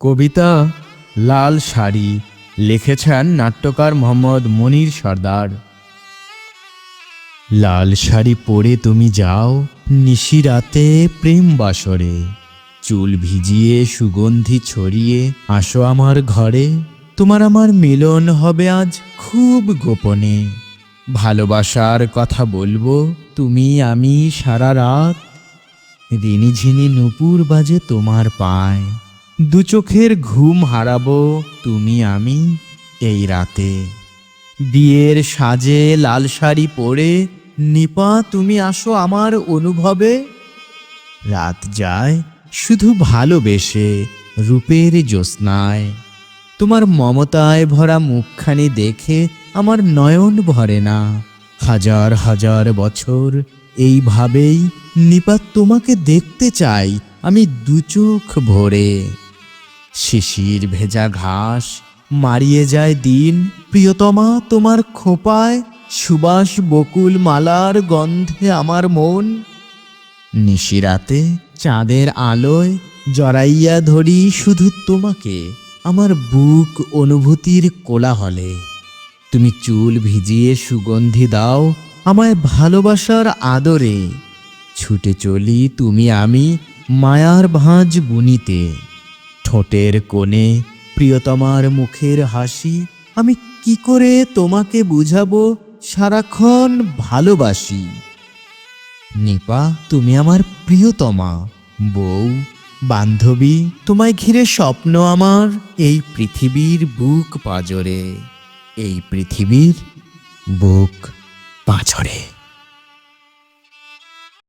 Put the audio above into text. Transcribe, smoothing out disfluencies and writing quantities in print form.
কবিতা লাল শাড়ি লিখেছেন নাট্যকার মোহাম্মদ মনির সর্দার। লাল শাড়ি পরে তুমি যাও নিশিরাতে প্রেম বাসরে, চুল ভিজিয়ে সুগন্ধি ছড়িয়ে আসো আমার ঘরে। তোমার আমার মিলন হবে আজ খুব গোপনে, ভালোবাসার কথা বলবো তুমি আমি সারা রাত। রিনিঝিনি নুপুর বাজে তোমার পায়, দু চোখের ঘুম হারাবো তুমি আমি এই রাতে। বিয়ের সাজে লাল শাড়ি পরে নিপা তুমি আসো আমার অনুভবে। রাত যায় শুধু ভালোবেসে রূপের জ্যোৎস্নায়, তোমার মমতায় ভরা মুখখানি দেখে আমার নয়ন ভরে না। হাজার হাজার বছর এইভাবেই নিপা তোমাকে দেখতে চাই আমি দু চোখ ভরে। শিশির ভেজা ঘাস মারিয়ে যায় দিন, প্রিয়তমা তোমার খোঁপায় সুবাস বকুল মালার গন্ধে আমার মন। নিশিরাতে চাঁদের আলোয় জড়াইয়া ধরি শুধু তোমাকে আমার বুক অনুভূতির কোলাহলে। তুমি চুল ভিজিয়ে সুগন্ধি দাও আমায় ভালোবাসার আদরে, ছুটে চলি তুমি আমি মায়ার ভাঁজ বুনিতে। ঠোঁটের কোণে প্রিয়তমার মুখের হাসি, আমি কি করে তোমাকে বুঝাবো সারাক্ষণ ভালোবাসি। নিপা তুমি আমার প্রিয়তমা, বউ, বান্ধবী, তোমায় ঘিরে স্বপ্ন আমার এই পৃথিবীর বুক পাঁজরে, এই পৃথিবীর বুক পাঁজরে।